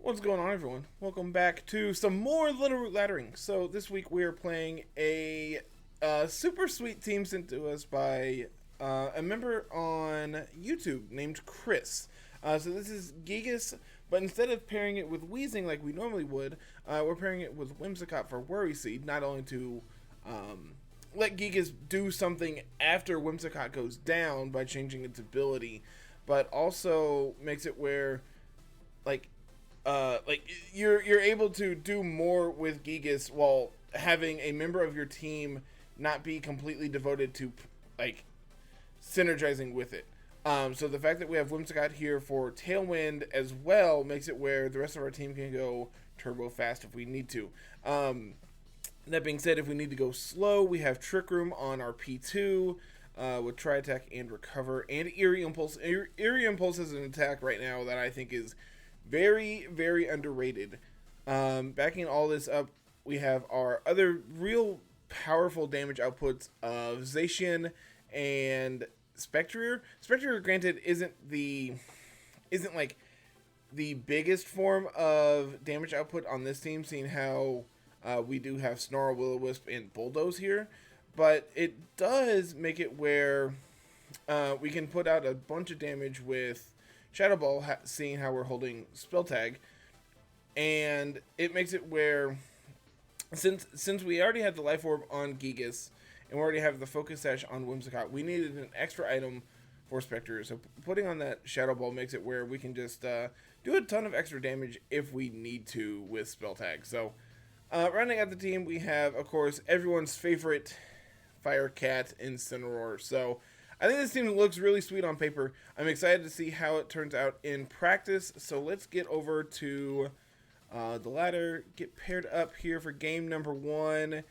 What's going on, everyone? Welcome back to some more Littleroot Laddering. So this week we are playing a super sweet team sent to us by a member on YouTube named Chris. So this is Gigas, but instead of pairing it with Wheezing like we normally would, we're pairing it with Whimsicott for Worry Seed, not only to let Gigas do something after Whimsicott goes down by changing its ability, but also makes it where like you're able to do more with Gigas while having a member of your team not be completely devoted to like synergizing with it. So the fact that we have Whimsicott here for Tailwind as well makes it where the rest of our team can go turbo fast if we need to. That being said, if we need to go slow, we have Trick Room on our P2 with Tri Attack and Recover and Eerie Impulse. Eerie Impulse is an attack right now that I think is very, very underrated. Backing all this up, we have our other real powerful damage outputs of Zacian and Spectrier. Spectrier, granted, isn't like the biggest form of damage output on this team, seeing how we do have Snarl, Will-O-Wisp, and Bulldoze here. But it does make it where we can put out a bunch of damage with Shadow Ball, seeing how we're holding Spell Tag, and it makes it where since we already had the Life Orb on Gigas and we already have the Focus Sash on Whimsicott, we needed an extra item for Spectre. So putting on that Shadow Ball makes it where we can just do a ton of extra damage if we need to with Spell Tag. So rounding out the team, we have, of course, everyone's favorite Fire Cat Incineroar. So I think this team looks really sweet on paper. I'm excited to see how it turns out in practice. So let's get over to the ladder, get paired up here for game number 1,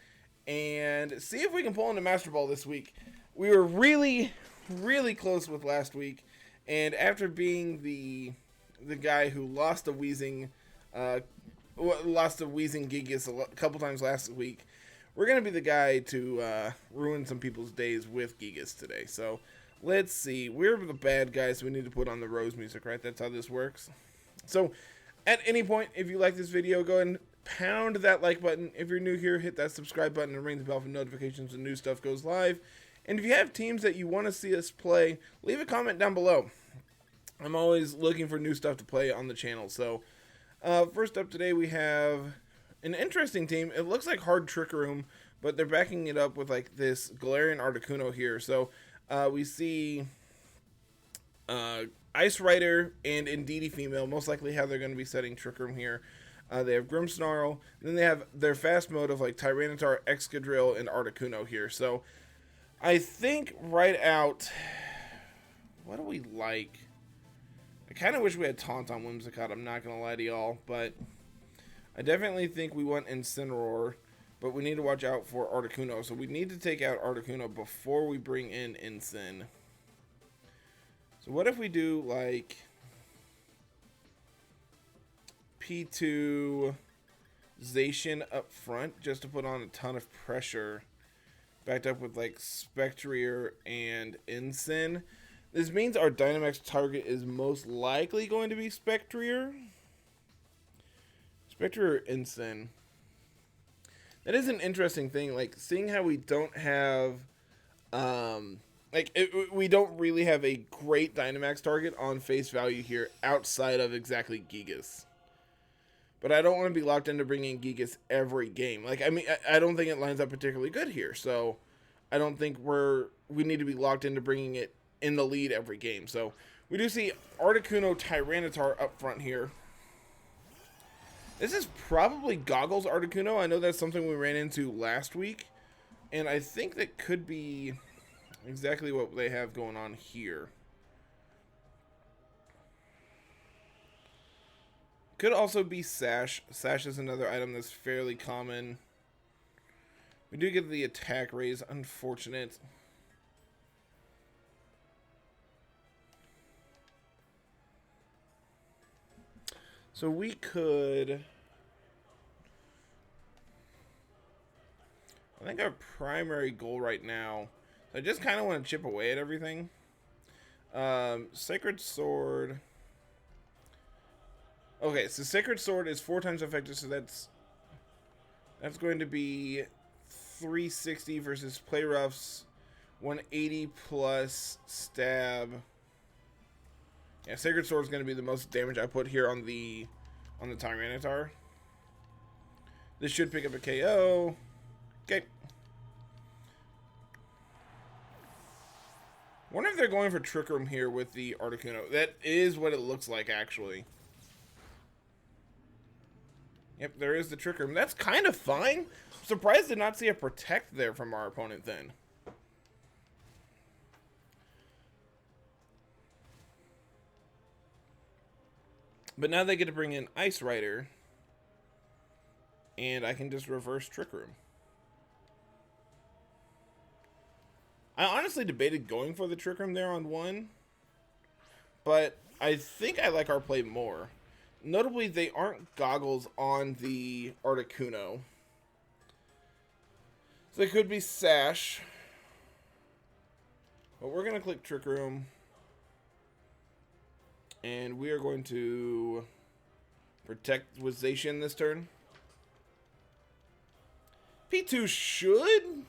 and see if we can pull into Master Ball this week. We were really, really close with last week, and after being the guy who lost a Wheezing Gigas a couple times last week, we're going to be the guy to ruin some people's days with Gigas today. So, let's see. We're the bad guys, so we need to put on the Rose music, right? That's how this works. So, at any point, if you like this video, go ahead and pound that like button. If you're new here, hit that subscribe button and ring the bell for notifications when new stuff goes live. And if you have teams that you want to see us play, leave a comment down below. I'm always looking for new stuff to play on the channel. So, first up today, we have an interesting team. It looks like Hard Trick Room, but they're backing it up with like this Galarian Articuno here. So we see Ice Rider and Indeedee Female, most likely how they're going to be setting Trick Room here. They have Grimmsnarl, and then they have their fast mode of like Tyranitar, Excadrill, and Articuno here. So I think right out, what do we like? I kind of wish we had Taunt on Whimsicott, I'm not going to lie to y'all, but I definitely think we want Incineroar, but we need to watch out for Articuno. So we need to take out Articuno before we bring in Incin. So what if we do like P2 Zacian up front just to put on a ton of pressure, backed up with like Spectrier and Incin. This means our Dynamax target is most likely going to be Spectrier. Spectre or Incin. That is an interesting thing. Like, seeing how we don't have, we don't really have a great Dynamax target on face value here outside of exactly Gigas. But I don't want to be locked into bringing Gigas every game. Like, I mean, I don't think it lines up particularly good here. So, I don't think we need to be locked into bringing it in the lead every game. So, we do see Articuno Tyranitar up front here. This is probably Goggles Articuno. I know that's something we ran into last week, and I think that could be exactly what they have going on here. Could also be Sash. Sash is another item that's fairly common. We do get the attack raise, unfortunate. So we could, I think our primary goal right now, I just kind of want to chip away at everything. Sacred Sword. Okay, so Sacred Sword is 4 times effective, so that's going to be 360 versus Play Rough's 180 plus stab. Yeah, Sacred Sword is going to be the most damage I put here on the Tyranitar. This should pick up a KO. Okay. Wonder if they're going for Trick Room here with the Articuno. That is what it looks like, actually. Yep, there is the Trick Room. That's kind of fine. I'm surprised to not see a Protect there from our opponent then. But now they get to bring in Ice Rider. And I can just reverse Trick Room. I honestly debated going for the Trick Room there on 1. But I think I like our play more. Notably, they aren't goggles on the Articuno. So it could be Sash. But we're going to click Trick Room. And we are going to Protect with Zacian this turn. P2 should,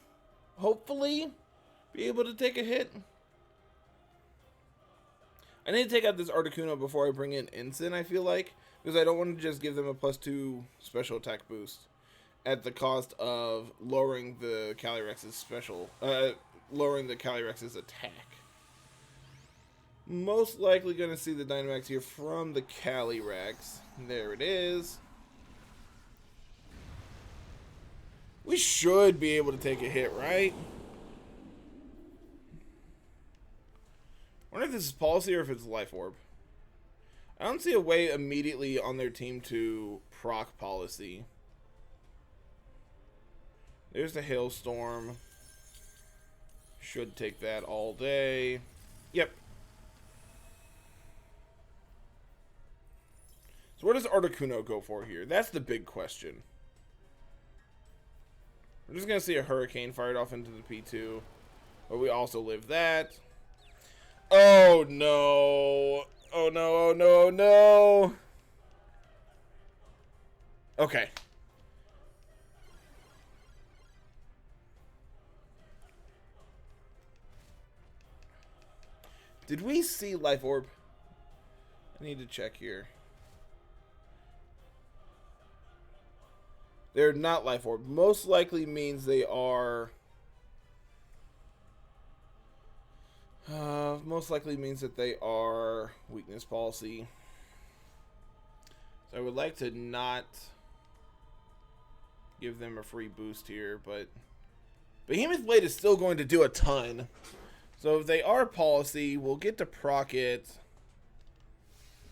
hopefully, be able to take a hit. I need to take out this Articuno before I bring in Ensign, I feel like. Because I don't want to just give them a +2 special attack boost at the cost of lowering the Calyrex's lowering the Calyrex's attack. Most likely going to see the Dynamax here from the Calyrex. There it is. We should be able to take a hit, right? I wonder if this is Policy or if it's Life Orb. I don't see a way immediately on their team to proc Policy. There's the Hailstorm. Should take that all day. Yep. So where does Articuno go for here? That's the big question. We're just going to see a Hurricane fired off into the P2. But we also live that. Oh, no. Oh, no, oh, no, oh, no. Okay. Did we see Life Orb? I need to check here. They're not Life Orb. Most likely means they are... most likely means that they are Weakness Policy. So I would like to not give them a free boost here, but Behemoth Blade is still going to do a ton. So if they are Policy, we'll get to proc it.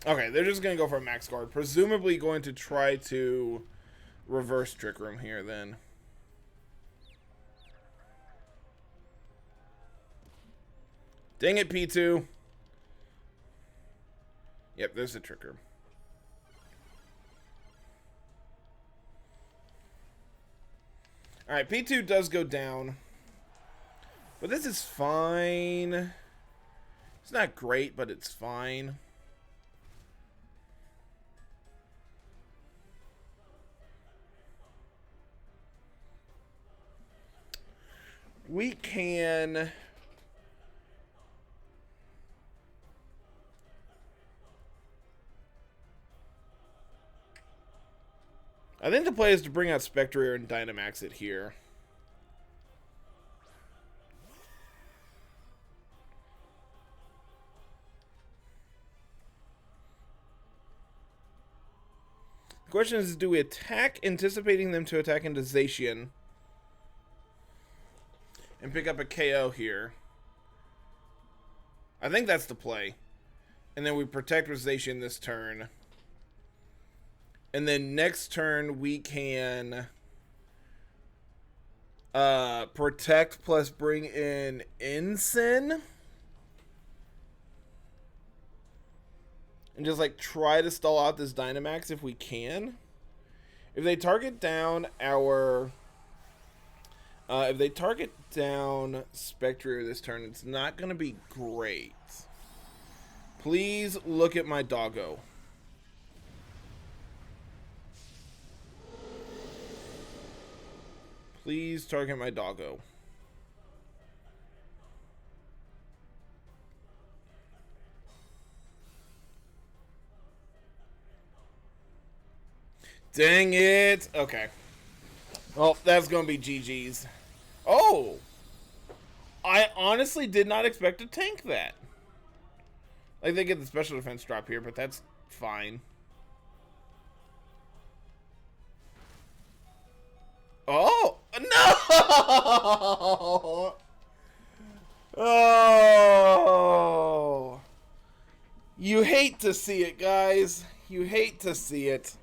Okay, they're just going to go for a Max Guard. Presumably going to try to reverse Trick Room here then. Dang it, P2. Yep, there's the Trick Room. Alright, P2 does go down. But this is fine. It's not great, but it's fine. We can... I think the play is to bring out Spectrier and Dynamax it here. The question is, do we attack anticipating them to attack into Zacian and pick up a KO here? I think that's the play. And then we protect with Zacian this turn. And then next turn we can protect plus bring in Ensign. And just like try to stall out this Dynamax if we can. If they target down our... if they target down Spectrier this turn, it's not going to be great. Please look at my doggo. Please target my doggo. Dang it. Okay. Well, that's going to be GG's. Oh! I honestly did not expect to tank that. Like, they get the special defense drop here, but that's fine. Oh! No! Oh! You hate to see it, guys. You hate to see it.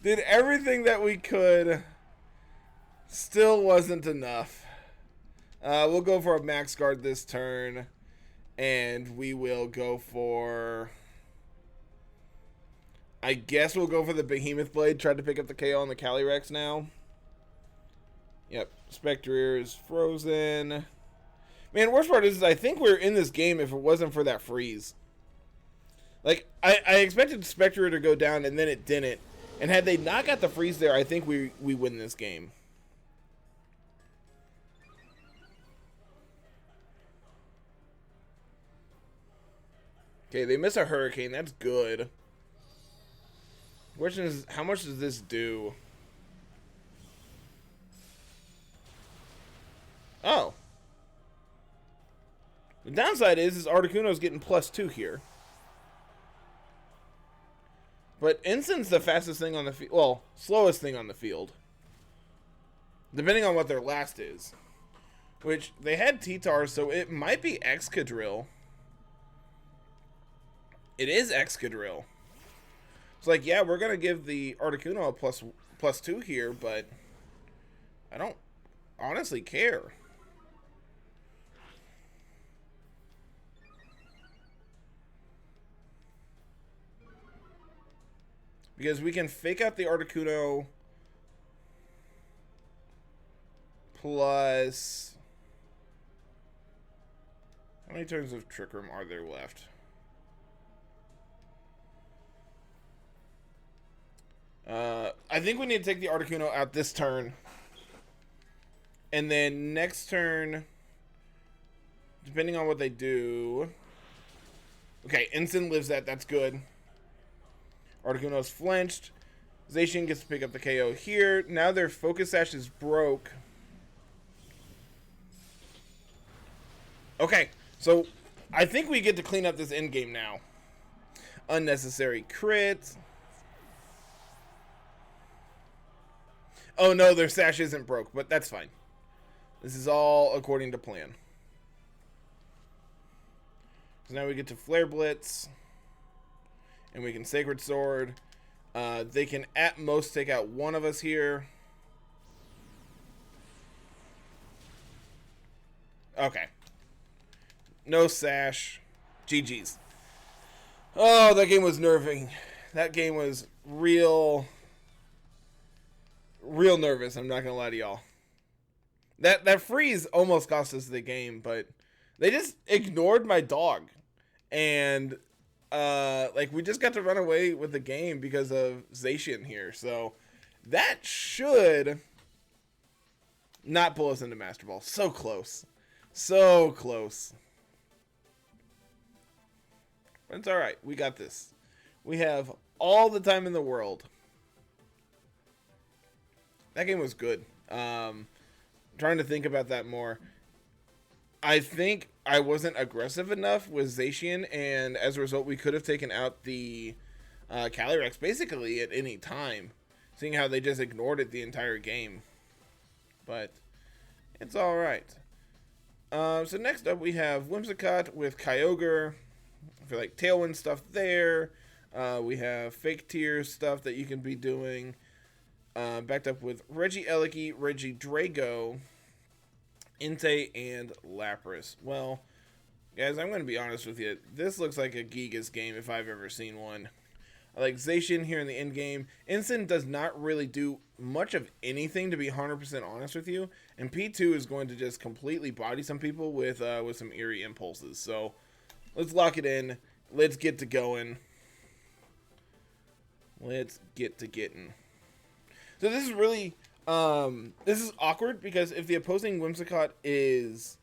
Did everything that we could. Still wasn't enough. We'll go for a max guard this turn. And we will go for... I guess we'll go for the Behemoth Blade. Try to pick up the KO on the Calyrex now. Yep. Spectre is frozen. Man, worst part is I think we were in this game if it wasn't for that freeze. Like, I expected Spectre to go down and then it didn't. And had they not got the freeze there, I think we win this game. Okay, they miss a Hurricane. That's good. Question is, how much does this do? Oh. The downside is Articuno's getting +2 here. But Ensign's the fastest thing on the field. Well, slowest thing on the field. Depending on what their last is. Which, they had T-Tar, so it might be Excadrill. It is Excadrill. It's like, yeah, we're going to give the Articuno a +2 here, but I don't honestly care. Because we can fake out the Articuno plus... How many turns of Trick Room are there left? I think we need to take the Articuno out this turn. And then next turn, depending on what they do... Okay, Ensign lives that. That's good. Articuno's flinched. Zacian gets to pick up the KO here. Now their Focus Sash is broke. Okay, so I think we get to clean up this endgame now. Unnecessary crit. Oh no, their Sash isn't broke, but that's fine. This is all according to plan. So now we get to Flare Blitz. And we can Sacred Sword. They can at most take out one of us here. Okay. No Sash. GG's. Oh, that game was nerving. That game was real nervous. I'm not going to lie to y'all. That freeze almost cost us the game, but they just ignored my dog. And... like, we just got to run away with the game because of Zacian here. So, that should not pull us into Master Ball. So close. So close. But it's alright. We got this. We have all the time in the world. That game was good. Trying to think about that more. I think I wasn't aggressive enough with Zacian, and as a result, we could have taken out the Calyrex basically at any time, seeing how they just ignored it the entire game. But it's alright. So next up, we have Whimsicott with Kyogre for like Tailwind stuff there. We have Fake Tears stuff that you can be doing. Backed up with Regieleki, Regidrago, Entei, and Lapras. Well, guys, I'm going to be honest with you. This looks like a Gigas game if I've ever seen one. I like Zacian here in the end game. Ensign does not really do much of anything, to be 100% honest with you. And P2 is going to just completely body some people with some eerie impulses. So let's lock it in. Let's get to going. Let's get to getting. So this is really, this is awkward because if the opposing Whimsicott is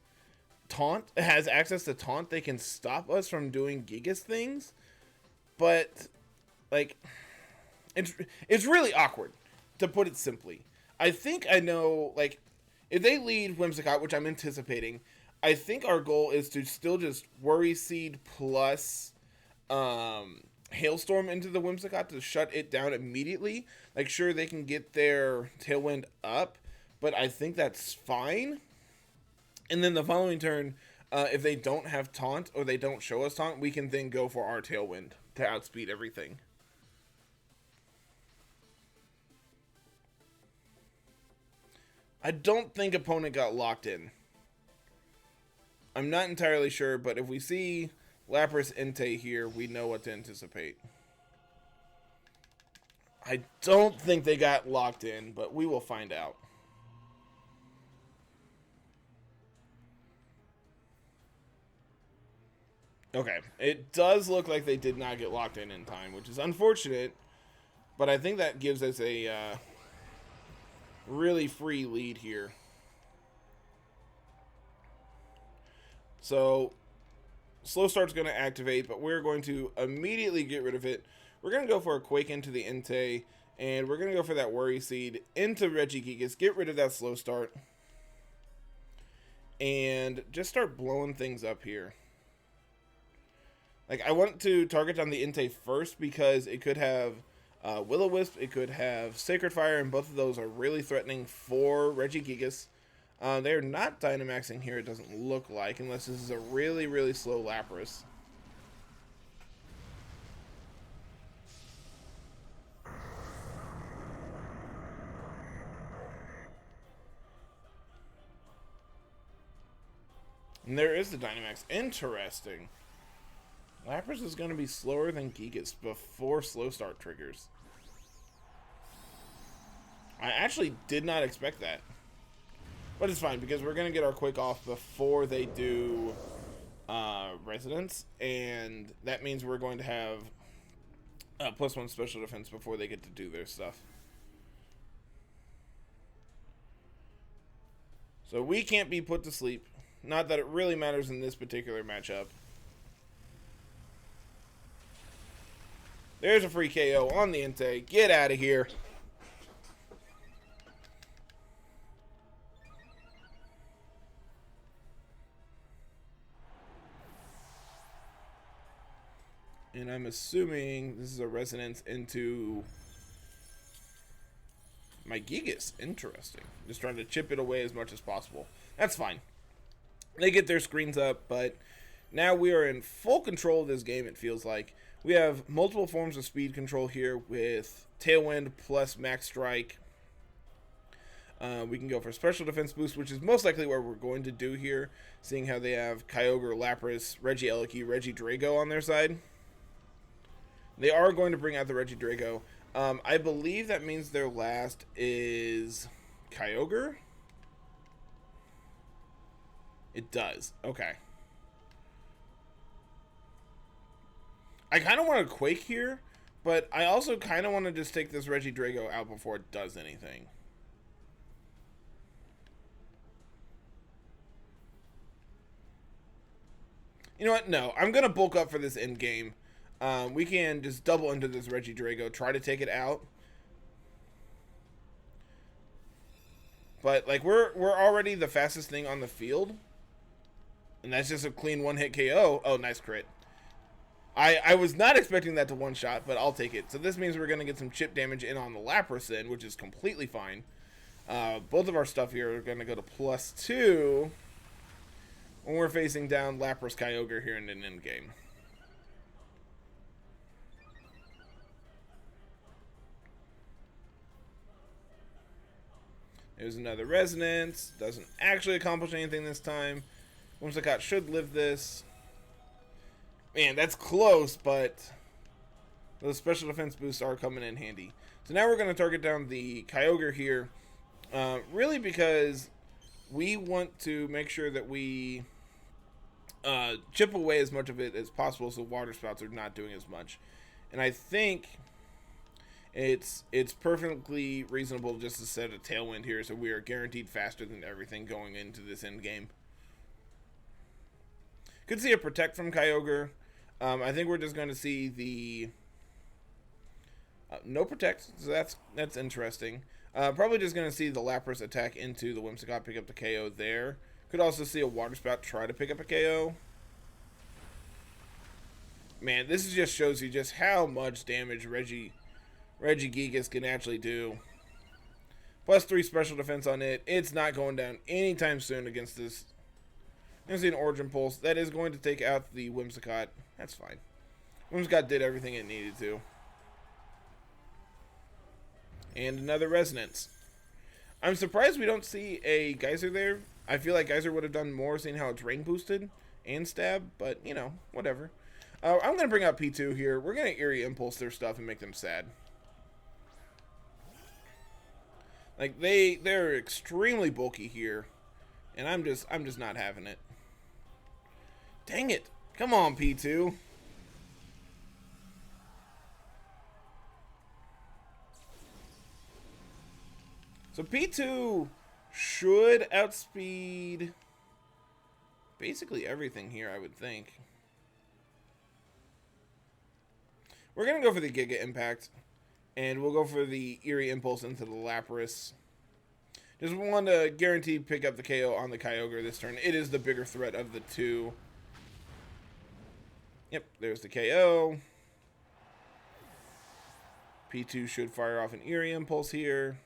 has access to taunt, they can stop us from doing Gigas things. But, like, it's really awkward, to put it simply. I think I know, like, if they lead Whimsicott, which I'm anticipating, I think our goal is to still just Worry Seed plus Hailstorm into the Whimsicott to shut it down immediately. Like, sure, they can get their Tailwind up, but I think that's fine. And then the following turn, if they don't have Taunt or they don't show us Taunt, we can then go for our Tailwind to outspeed everything. I don't think opponent got locked in. I'm not entirely sure, but if we see Lapras Entei here, we know what to anticipate. I don't think they got locked in, but we will find out. Okay, it does look like they did not get locked in time, which is unfortunate, but I think that gives us a really free lead here. So, Slow Start's going to activate, but we're going to immediately get rid of it. We're going to go for a Quake into the Entei, and we're going to go for that Worry Seed into Regigigas, get rid of that Slow Start, and just start blowing things up here. Like, I want to target on the Entei first because it could have Will-O-Wisp, it could have Sacred Fire, and both of those are really threatening for Regigigas. They're not Dynamaxing here, it doesn't look like, unless this is a really, really slow Lapras. And there is the Dynamax. Interesting. Lapras is going to be slower than Gigas before Slow Start triggers. I actually did not expect that. But it's fine, because we're going to get our Quick off before they do Resonance. And that means we're going to have +1 special defense before they get to do their stuff. So we can't be put to sleep. Not that it really matters in this particular matchup. There's a free KO on the Entei. Get out of here. And I'm assuming this is a Resonance into my Gigas. Interesting. Just trying to chip it away as much as possible. That's fine. They get their screens up, but now we are in full control of this game, it feels like. We have multiple forms of speed control here with Tailwind plus Max Strike. We can go for Special Defense Boost, which is most likely what we're going to do here, seeing how they have Kyogre, Lapras, Regieleki, Regidrago on their side. They are going to bring out the Regidrago. I believe that means their last is Kyogre. It does. Okay. I kind of want to Quake here, but I also kind of want to just take this Regidrago out before it does anything. You know what? No, I'm going to bulk up for this end game. We can just double into this Regidrago, try to take it out. But, like, we're already the fastest thing on the field. And that's just a clean one-hit KO. Oh, nice crit. I was not expecting that to one-shot, but I'll take it. So this means we're going to get some chip damage in on the Lapras then, which is completely fine. Both of our stuff here are going to go to +2 when we're facing down Lapras Kyogre here in an end game. There's another Resonance. Doesn't actually accomplish anything this time. Whimsicott should live this. Man, that's close, but those special defense boosts are coming in handy. So now we're going to target down the Kyogre here. Really because we want to make sure that we chip away as much of it as possible so water spouts are not doing as much. And I think it's perfectly reasonable just to set a Tailwind here, so we are guaranteed faster than everything going into this end game. Could see a Protect from Kyogre. I think we're just going to see the no Protect, so that's interesting. Probably just going to see the Lapras attack into the Whimsicott, pick up the KO there. Could also see a Water Spout try to pick up a KO. Man, this just shows you just how much damage Regigigas can actually do. +3 special defense on it. It's not going down anytime soon against this. There's an Origin Pulse. That is going to take out the Whimsicott. That's fine. Whimsicott did everything it needed to. And another Resonance. I'm surprised we don't see a Geyser there. I feel like Geyser would have done more seeing how it's Rain boosted and Stab, but, you know, whatever. I'm going to bring out P2 here. We're going to Eerie Impulse their stuff and make them sad. Like, they're extremely bulky here, and I'm just not having it. Dang it. Come on, P2. So P2 should outspeed basically everything here, I would think. We're going to go for the Giga Impact, and we'll go for the Eerie Impulse into the Lapras. Just want to guarantee pick up the KO on the Kyogre this turn. It is the bigger threat of the two. Yep, there's the KO. P2 should fire off an Eerie Impulse here.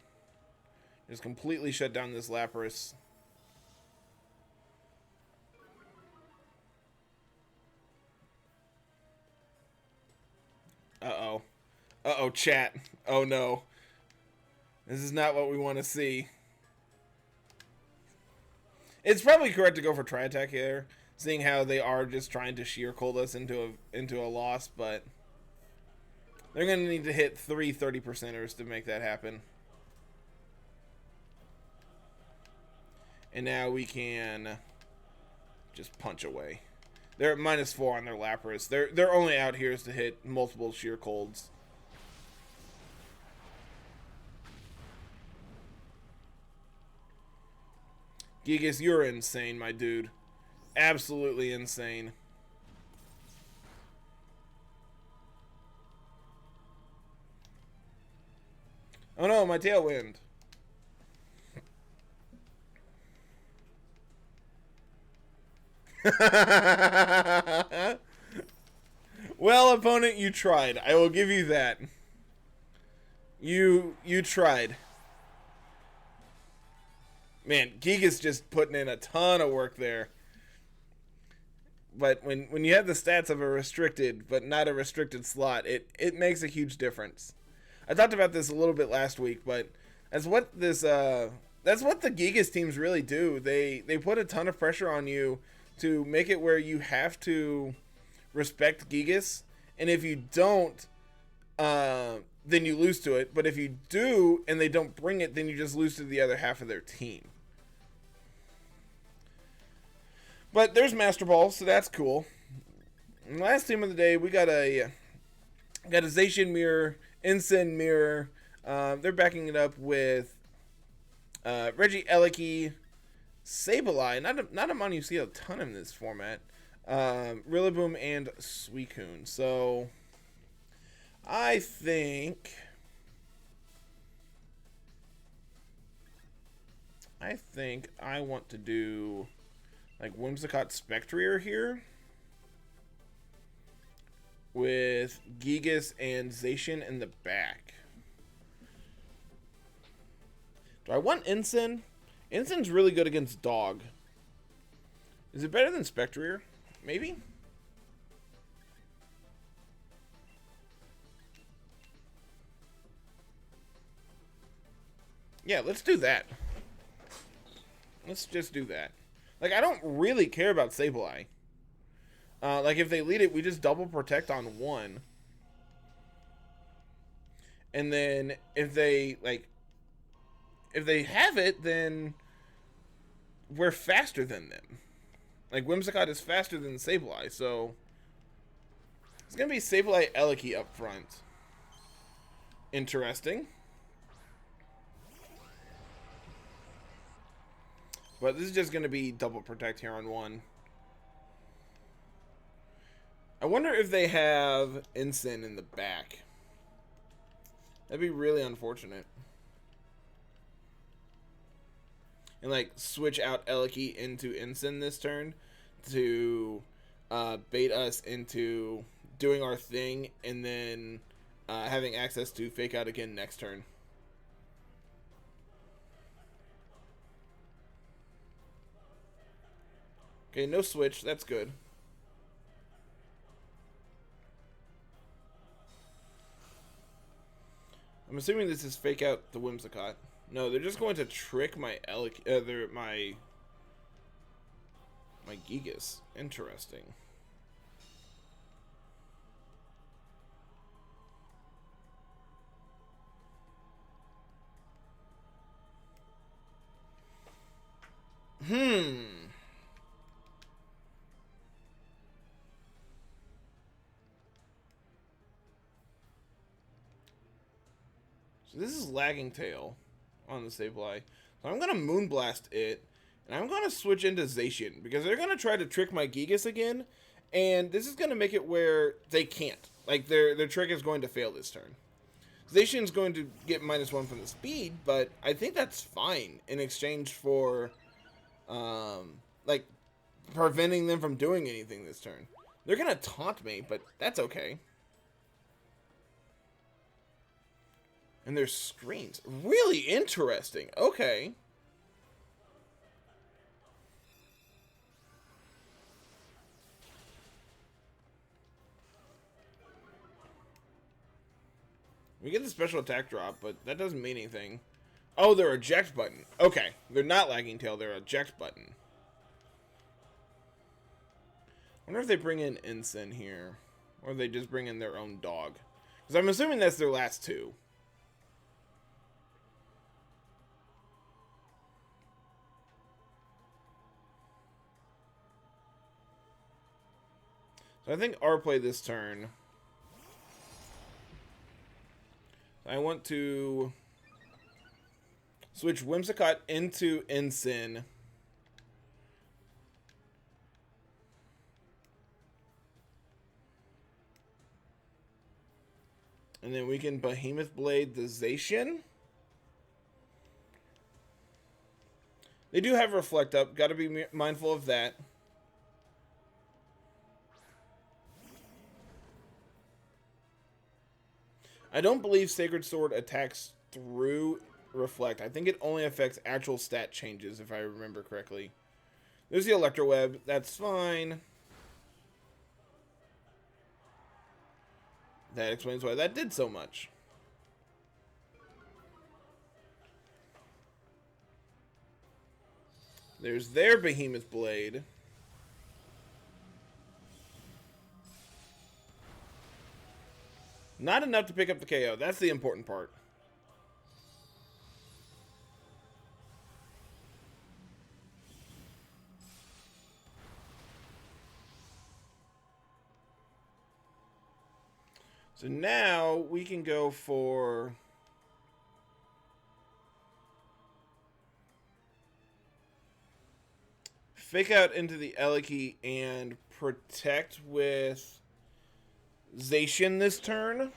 Just completely shut down this Lapras. Uh-oh. Uh-oh, chat. Oh, no. This is not what we want to see. It's probably correct to go for Tri-Attack here, seeing how they are just trying to Sheer Cold us into a loss, but they're going to need to hit 3 30%ers to make that happen. And now we can just punch away. They're at -4 on their Lapras. They're only out here is to hit multiple Sheer Colds. Gigas, you're insane, my dude. Absolutely insane. Oh no, my Tailwind. Well, opponent, you tried. I will give you that. You tried. Man, Giga's just putting in a ton of work there. But when you have the stats of a restricted, but not a restricted slot, it makes a huge difference. I talked about this a little bit last week, but that's what the Gigas teams really do. They put a ton of pressure on you to make it where you have to respect Gigas, and if you don't, then you lose to it. But if you do and they don't bring it, then you just lose to the other half of their team. But there's Master Ball, so that's cool. And last team of the day, we got a Zacian Mirror, Incin Mirror. They're backing it up with Reggie Eliki, Sableye, not a mon you see a ton in this format. Rillaboom and Suicune. So I think I want to do like Whimsicott Spectrier here with Gigas and Zacian in the back. Do I want Incin? Incin's really good against Dog. Is it better than Spectrier? Maybe? Yeah, let's do that. Let's just do that. Like, I don't really care about Sableye. Like, if they lead it, we just double protect on one. And then, if they have it, then we're faster than them. Like, Whimsicott is faster than Sableye, so it's going to be Sableye Eliki up front. Interesting. But this is just going to be double protect here on 1. I wonder if they have Ensign in the back. That'd be really unfortunate. And like switch out Eliki into Ensign this turn to bait us into doing our thing and then having access to fake out again next turn. Okay, no switch. That's good. I'm assuming this is fake out the Whimsicott. No, they're just going to trick my my Gigas. Interesting. So this is Lagging Tail on the Sableye. So I'm going to Moonblast it, and I'm going to switch into Zacian, because they're going to try to trick my Gigas again, and this is going to make it where they can't. Like, their trick is going to fail this turn. Zacian's going to get -1 from the speed, but I think that's fine in exchange for, like, preventing them from doing anything this turn. They're going to taunt me, but that's okay. And there's screens. Really interesting. Okay. We get the special attack drop, but that doesn't mean anything. Oh, they're eject button. Okay. They're not Lagging Tail. They're eject button. I wonder if they bring in Ensign here. Or they just bring in their own dog. Because I'm assuming that's their last 2. So I think our play this turn. I want to switch Whimsicott into Ensign. And then we can Behemoth Blade the Zacian. They do have Reflect Up. Got to be mindful of that. I don't believe Sacred Sword attacks through Reflect. I think it only affects actual stat changes, if I remember correctly. There's the Electro Web. That's fine. That explains why that did so much. There's their Behemoth Blade. Not enough to pick up the KO. That's the important part. So now we can go for fake out into the Eliki and protect with Zacian this turn.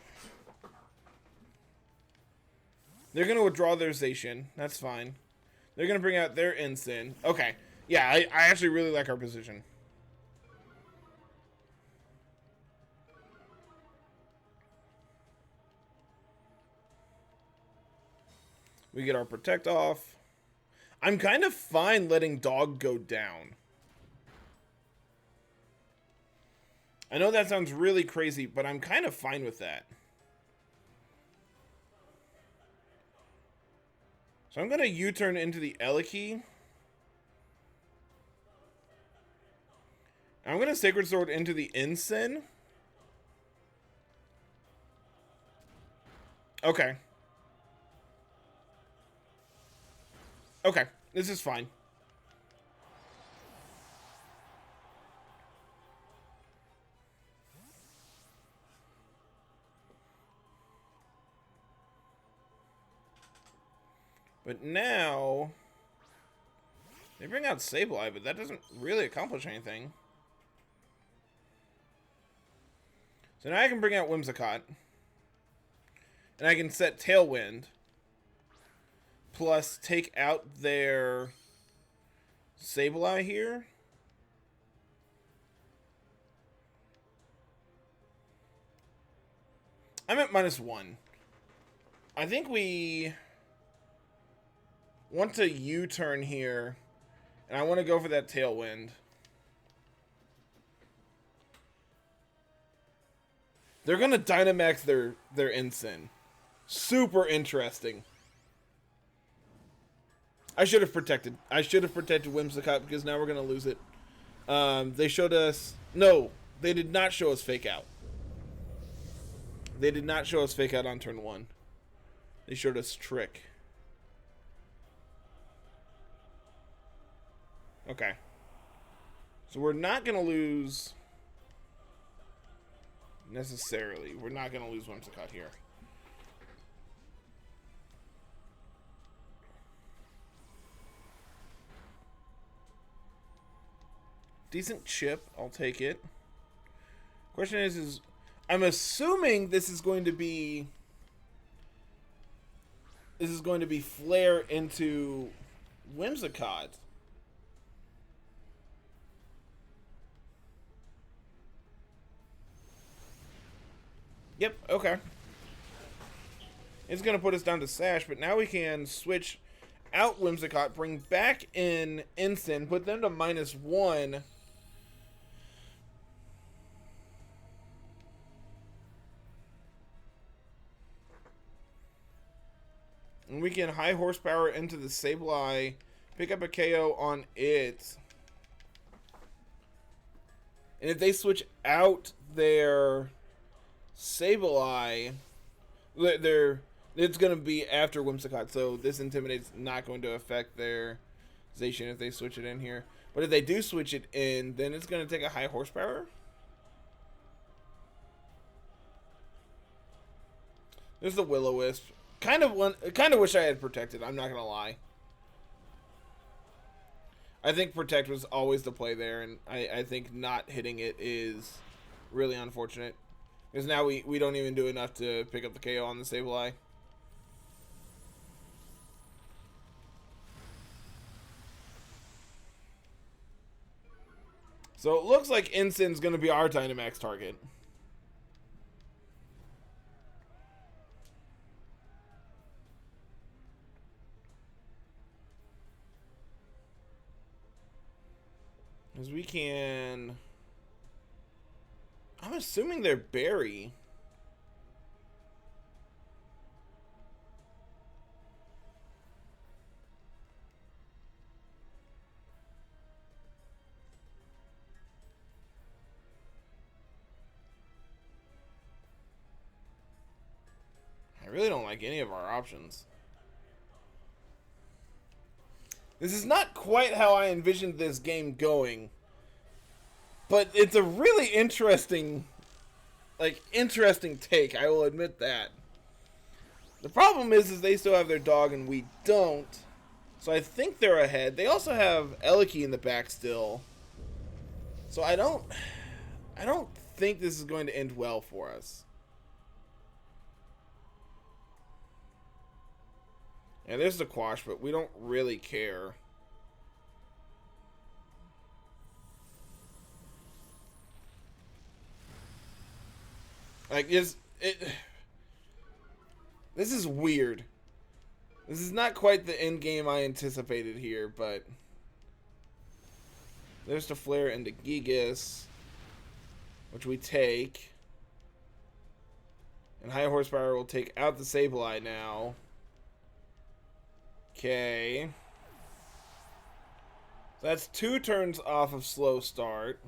They're going to withdraw their Zacian. That's fine. They're going to bring out their Ensign. Okay. Yeah, I actually really like our position. We get our protect off. I'm kind of fine letting dog go down. I know that sounds really crazy, but I'm kind of fine with that. So I'm going to U-turn into the Eliki. I'm going to Sacred Sword into the Ensign. Okay. Okay, this is fine. But now they bring out Sableye, but that doesn't really accomplish anything. So now I can bring out Whimsicott. And I can set Tailwind. Plus take out their Sableye here. I'm at -1. I think we want to U-turn here. And I want to go for that Tailwind. They're going to Dynamax their Ensign. Super interesting. I should have protected. I should have protected Whimsicott because now we're going to lose it. They showed us... No, they did not show us Fake Out. They did not show us Fake Out on turn 1. They showed us Trick. Okay. So we're not going to lose... necessarily. We're not going to lose Whimsicott here. Decent chip. I'll take it. Question is I'm assuming this is going to be Flare into Whimsicott. Yep, okay. It's going to put us down to Sash, but now we can switch out Whimsicott, bring back in Ensign, put them to -1. And we can high horsepower into the Sableye, pick up a KO on it. And if they switch out their Sableye, it's going to be after Whimsicott, so this Intimidate's not going to affect their Zacian if they switch it in here. But if they do switch it in, then it's going to take a high horsepower. There's the Will-O-Wisp. Kind of wish I had protected, I'm not going to lie. I think Protect was always the play there, and I think not hitting it is really unfortunate. Because now we don't even do enough to pick up the KO on the Sableye. So it looks like Ensign's going to be our Dynamax target. As we can... I'm assuming they're Berry. I really don't like any of our options. This is not quite how I envisioned this game going. But it's a really interesting take, I will admit that. The problem is they still have their dog and we don't. So I think they're ahead. They also have Eliki in the back still. So I don't think this is going to end well for us. Yeah, there's the Quash, but we don't really care. Like, this is weird. This is not quite the end game I anticipated here, but there's the Flare into Gigas, which we take. And high horsepower will take out the Sableye now. Okay. So that's 2 turns off of slow start.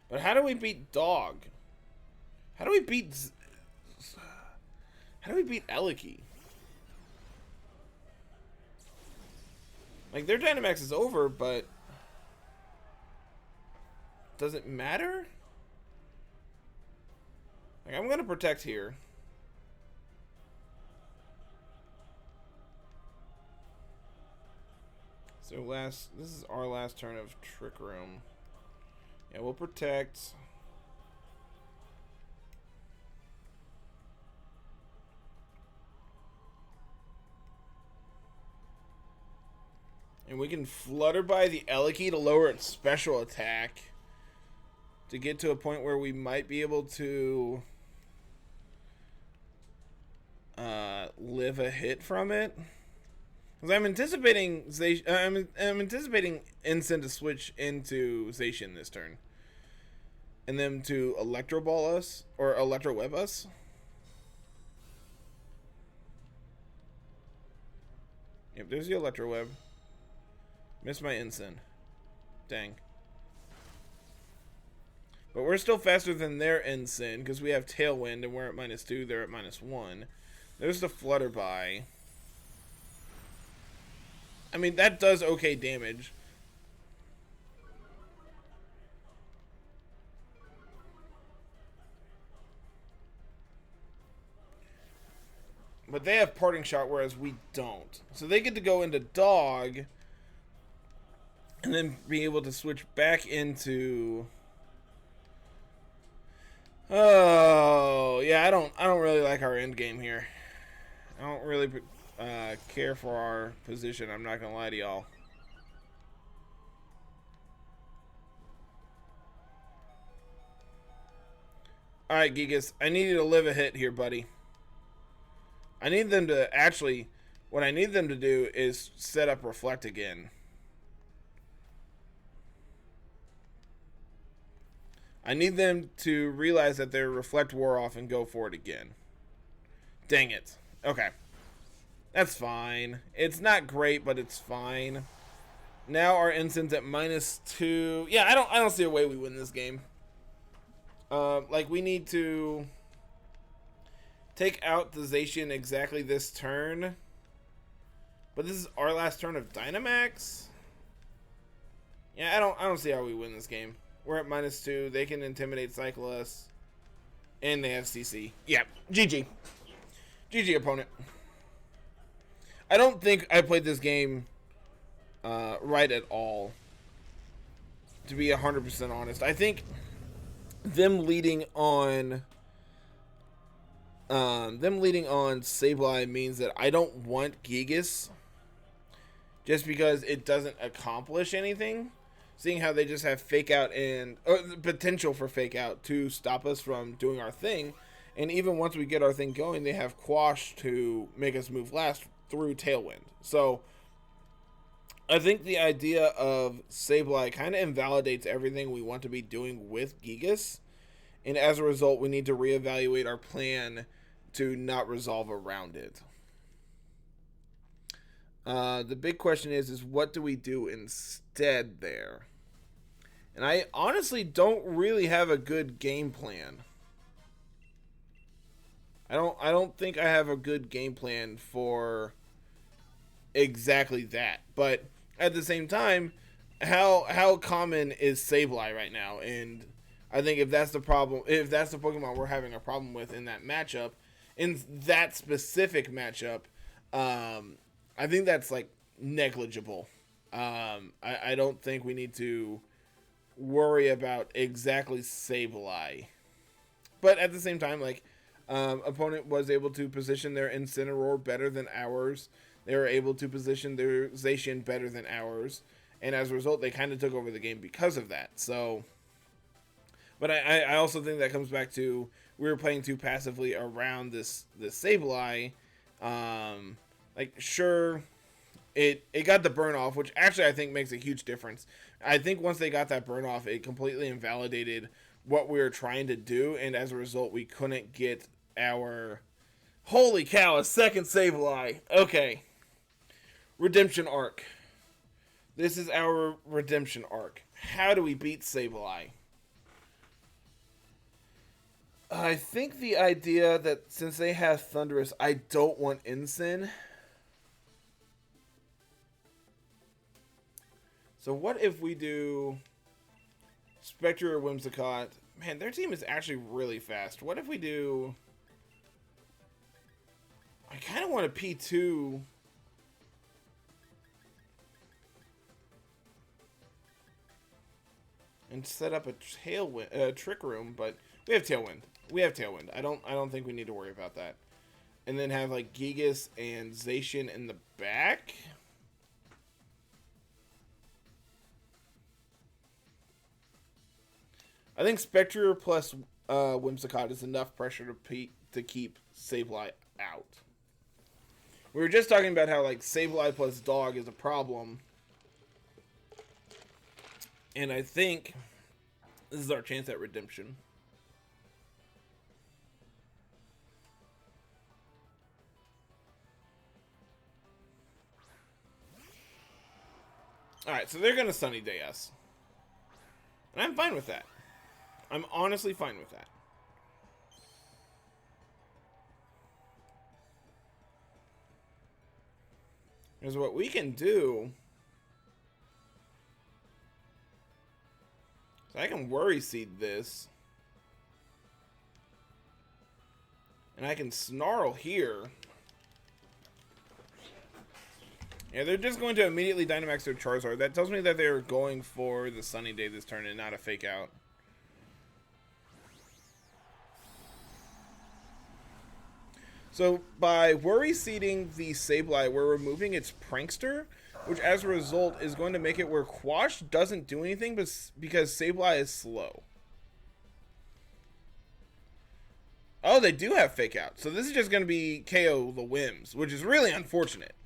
But how do we beat Dog? How do we beat Eliki? Like, their Dynamax is over, but does it matter? Like, I'm gonna protect here. So this is our last turn of Trick Room. Yeah, we'll protect. And we can flutter by the Eliki to lower its special attack to get to a point where we might be able to live a hit from it. Because I'm anticipating I'm anticipating Ensign to switch into Zacian this turn, and them to Electro Ball us or Electro Web us. Yep, there's the Electro Web. Missed my Ensign. Dang. But we're still faster than their Ensign because we have Tailwind and we're at -2. They're at -1. There's the Flutterby. I mean, that does okay damage. But they have Parting Shot, whereas we don't. So they get to go into Dog and then be able to switch back into... Oh, yeah, I don't really like our end game here. I don't really care for our position, I'm not gonna lie to y'all. Alright, Gigas, I need you to live a hit here, buddy. I need them to actually... What I need them to do is set up Reflect again. I need them to realize that their Reflect wore off and go for it again. Dang it. Okay. That's fine. It's not great, but it's fine. Now our Ensign's at -2. Yeah, I don't see a way we win this game. Like, we need to take out the Zacian exactly this turn. But this is our last turn of Dynamax. Yeah, I don't see how we win this game. We're at -2. They can Intimidate, Cycle us. And they have CC. Yeah, GG. GG, opponent. I don't think I played this game right at all. To be 100% honest. I think them leading on Sableye means that I don't want Gigas. Just because it doesn't accomplish anything. Seeing how they just have Fake Out and the potential for Fake Out to stop us from doing our thing. And even once we get our thing going, they have Quash to make us move last through Tailwind. So I think the idea of Sableye kind of invalidates everything we want to be doing with Gigas. And as a result, we need to reevaluate our plan to not resolve around it. The big question is what do we do instead there? And I honestly don't really have a good game plan. I don't think I have a good game plan for exactly that. But at the same time, how common is Sableye right now? And I think if that's the problem, if that's the Pokemon we're having a problem with in that matchup, in that specific matchup, I think that's like negligible. I don't think we need to worry about exactly Sableye. But at the same time, like, opponent was able to position their Incineroar better than ours. They were able to position their Zacian better than ours. And as a result, they kind of took over the game because of that. So, but I also think that comes back to we were playing too passively around this Sableye. Like, sure, it got the burn off, which actually I think makes a huge difference. I think once they got that burn off, it completely invalidated what we were trying to do, and as a result, we couldn't get our... Holy cow, a second Sableye. Okay. Redemption arc. This is our redemption arc. How do we beat Sableye? I think the idea that since they have Thundurus, I don't want Ensign. So what if we do Spectre or Whimsicott? Man, their team is actually really fast. What if we do... I kind of want a P2. and set up a trick room, but we have Tailwind. We have Tailwind. I don't think we need to worry about that. And then have like Gigas and Zacian in the back. I think Spectre plus Whimsicott is enough pressure to keep Sableye out. We were just talking about how like Sableye plus Dog is a problem. And I think this is our chance at redemption. Alright, so they're going to Sunny Day us. And I'm fine with that. I'm honestly fine with that. Here's what we can do. So I can Worry Seed this. And I can Snarl here. Yeah, they're just going to immediately Dynamax their Charizard. That tells me that they're going for the Sunny Day this turn and not a Fake Out. So by Worry Seeding the Sableye, we're removing its Prankster, which as a result is going to make it where Quash doesn't do anything because Sableye is slow. Oh, they do have Fake Out. So this is just going to be KO the Whims, which is really unfortunate.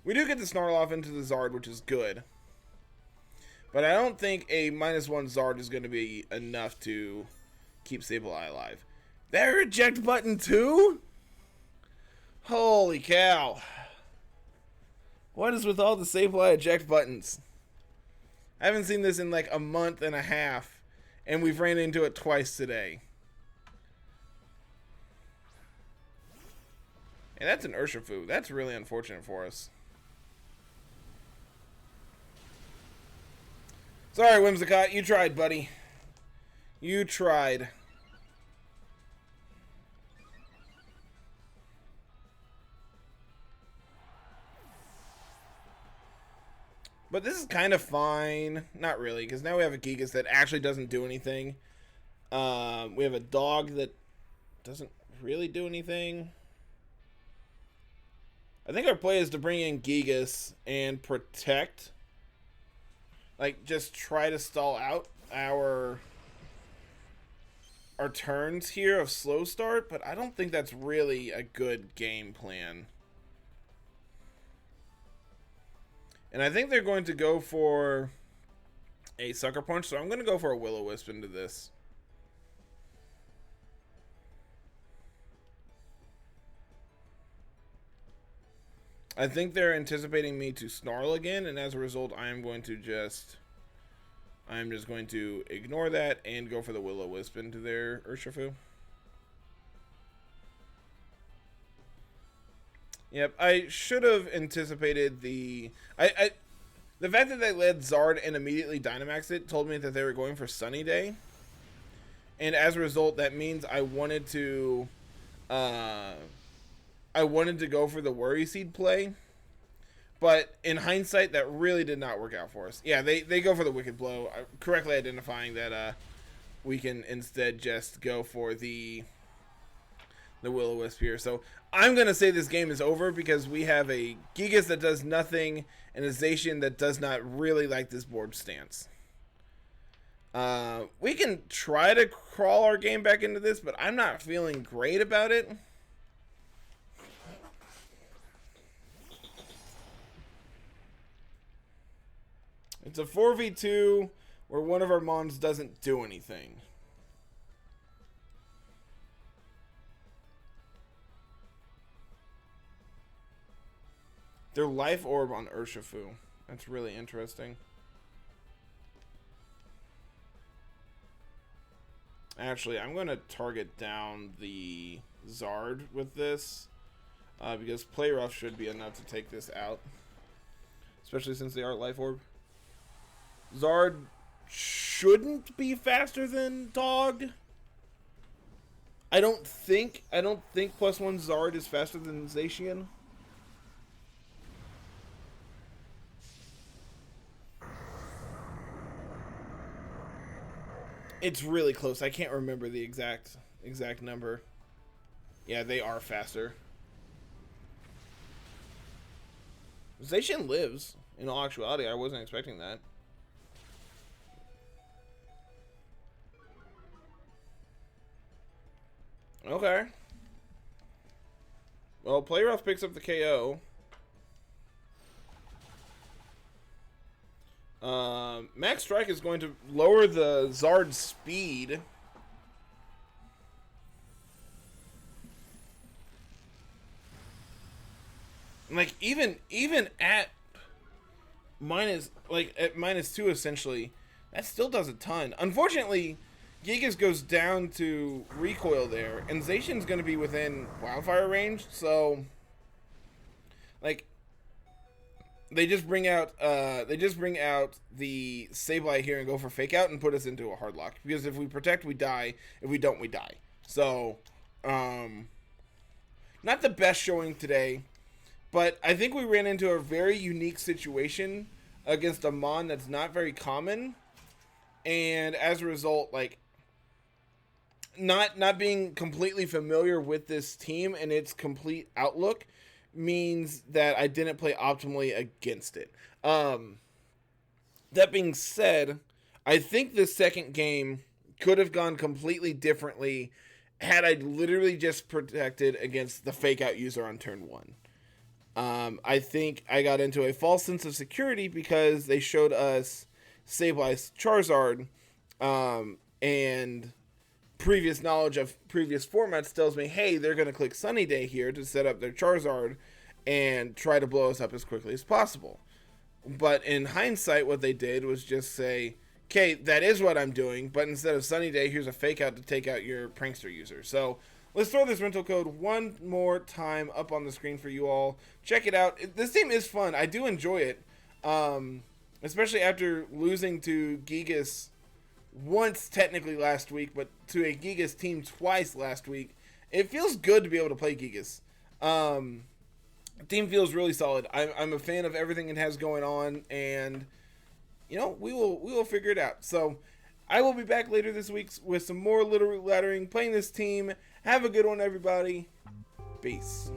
We do get the Snarl off into the Zard, which is good. But I don't think a -1 Zard is going to be enough to keep Sableye alive. That reject button too? Holy cow. What is with all the Sableye eject buttons? I haven't seen this in like a month and a half, and we've ran into it twice today. And that's an Urshifu. That's really unfortunate for us. Sorry, Whimsicott. You tried, buddy. You tried. But this is kind of fine. Not really, because now we have a Gigas that actually doesn't do anything. We have a Dog that doesn't really do anything. I think our play is to bring in Gigas and protect. Like, just try to stall out our turns here of slow start, but I don't think that's really a good game plan. And I think they're going to go for a Sucker Punch, so I'm going to go for a Will-O-Wisp into this. I think they're anticipating me to Snarl again, and as a result, I'm just going to ignore that and go for the Will-O-Wisp into their Urshifu. Yep, I should have anticipated the fact that they led Zard and immediately Dynamaxed it told me that they were going for Sunny Day. And as a result, that means I wanted to go for the Worry Seed play. But in hindsight, that really did not work out for us. Yeah, they go for the Wicked Blow, correctly identifying that we can instead just go for the Will-O-Wisp here. So I'm going to say this game is over because we have a Gigas that does nothing and a Zacian that does not really like this board stance. We can try to crawl our game back into this, but I'm not feeling great about it. It's a 4v2 where one of our Mons doesn't do anything. Their Life Orb on Urshifu. That's really interesting. Actually, I'm going to target down the Zard with this. Because Play Rough should be enough to take this out. Especially since they are Life Orb. Zard shouldn't be faster than Dog. I don't think +1 Zard is faster than Zacian. It's really close. I can't remember the exact number. Yeah, they are faster. Zacian lives. In all actuality, I wasn't expecting that. Okay. Well, Playoff picks up the KO. Max Strike is going to lower the Zard's speed. Like even at -2 essentially, that still does a ton. Unfortunately, Gigas goes down to recoil there, and Zacian's going to be within wildfire range, so like they just bring out the Sableye here and go for fake out and put us into a hard lock, because if we protect we die, if we don't we die. So not the best showing today, but I think we ran into a very unique situation against a Mon that's not very common, and as a result, like not being completely familiar with this team and its complete outlook means that I didn't play optimally against it. That being said, I think the second game could have gone completely differently had I literally just protected against the fake out user on turn 1. I think I got into a false sense of security because they showed us Sableye's Charizard, and previous knowledge of previous formats tells me, hey, they're going to click Sunny Day here to set up their Charizard and try to blow us up as quickly as possible. But in hindsight, what they did was just say, okay, that is what I'm doing, but instead of Sunny Day, here's a fake out to take out your Prankster user. So let's throw this rental code one more time up on the screen for you all. Check it out. This team is fun. I do enjoy it, especially after losing to Gigas once technically last week, but to a Gigas team twice last week. It feels good to be able to play Gigas. Team feels really solid. I'm a fan of everything it has going on, and you know, we will figure it out. So I will be back later this week with some more Littleroot Laddering, playing this team. Have a good one, everybody. Peace.